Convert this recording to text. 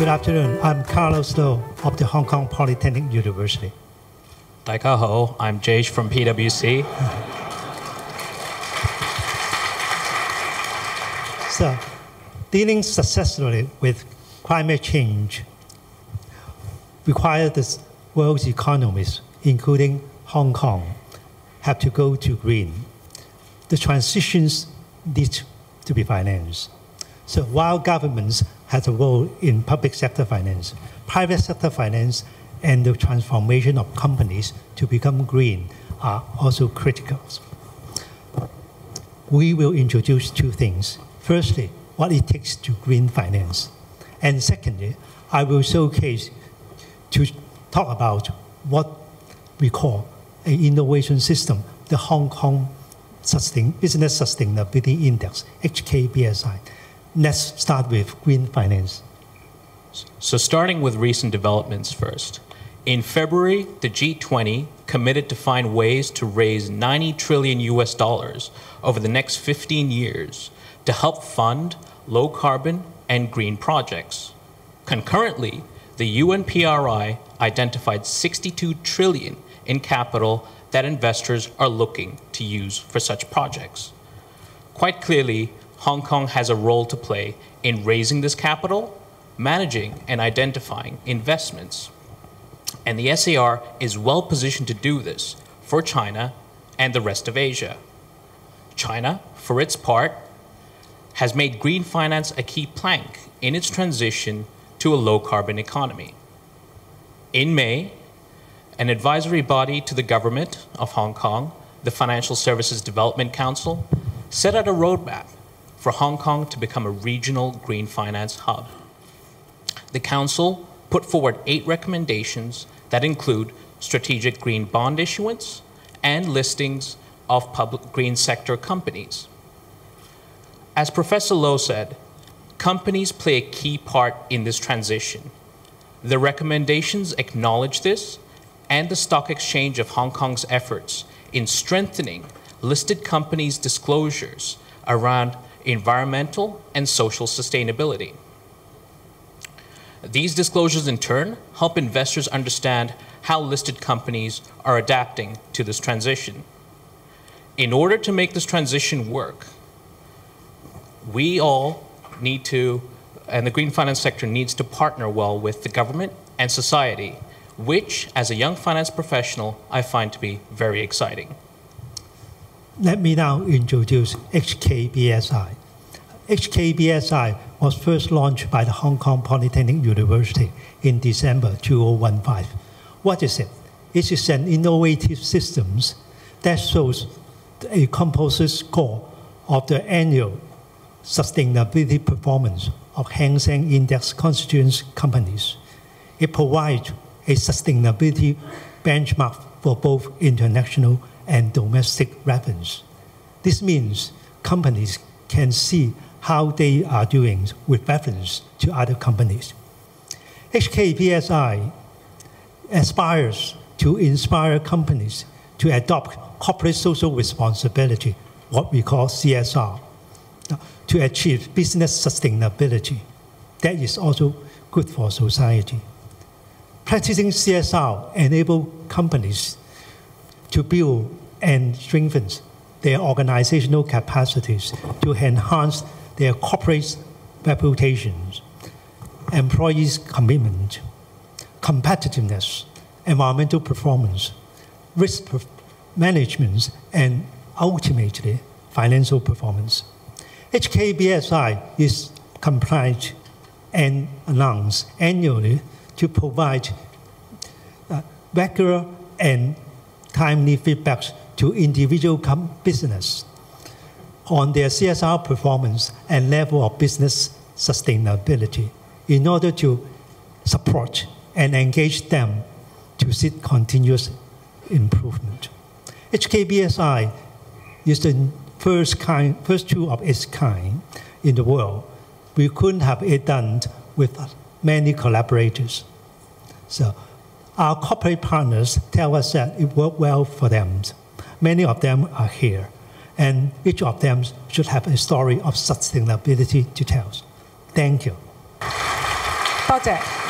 Good afternoon. I'm Carlos Low of the Hong Kong Polytechnic University. 大家好, I'm Jay from PwC. So, dealing successfully with climate change requires the world's economies, including Hong Kong, have to go to green. The transitions need to be financed. So while governments have a role in public sector finance, private sector finance and the transformation of companies to become green are also critical. We will introduce two things. Firstly, what it takes to green finance. And secondly, I will showcase to talk about what we call an innovation system, the Hong Kong Business Sustainability Index, HKBSI. Let's start with green finance. So starting with recent developments first. In February, the G20 committed to find ways to raise $90 trillion over the next 15 years to help fund low carbon and green projects. Concurrently, the UNPRI identified $62 trillion in capital that investors are looking to use for such projects. Quite clearly, Hong Kong has a role to play in raising this capital, managing and identifying investments. And the SAR is well positioned to do this for China and the rest of Asia. China, for its part, has made green finance a key plank in its transition to a low-carbon economy. In May, an advisory body to the government of Hong Kong, the Financial Services Development Council, set out a roadmap for Hong Kong to become a regional green finance hub. The Council put forward 8 recommendations that include strategic green bond issuance and listings of public green sector companies. As Professor Low said, companies play a key part in this transition. The recommendations acknowledge this and the Stock Exchange of Hong Kong's efforts in strengthening listed companies' disclosures around environmental and social sustainability. These disclosures, in turn, help investors understand how listed companies are adapting to this transition. In order to make this transition work, we all need to, and the green finance sector needs to partner well with the government and society, which, as a young finance professional, I find to be very exciting. Let me now introduce HKBSI. HKBSI was first launched by the Hong Kong Polytechnic University in December 2015. What is it? It is an innovative system that shows a composite score of the annual sustainability performance of Hang Seng Index constituent companies. It provides a sustainability benchmark for both international and domestic reference. This means companies can see how they are doing with reference to other companies. HKBSI aspires to inspire companies to adopt corporate social responsibility, what we call CSR, to achieve business sustainability. That is also good for society. Practicing CSR enables companies to build and strengthen their organizational capacities to enhance their corporate reputations, employees' commitment, competitiveness, environmental performance, risk management, and ultimately financial performance. HKBSI is compliant and announced annually to provide regular and timely feedbacks to individual business on their CSR performance and level of business sustainability in order to support and engage them to seek continuous improvement. HKBSI is the first tool of its kind in the world. We couldn't have it done with many collaborators. So our corporate partners tell us that it worked well for them. Many of them are here, and each of them should have a story of sustainability to tell. Thank you. 多謝。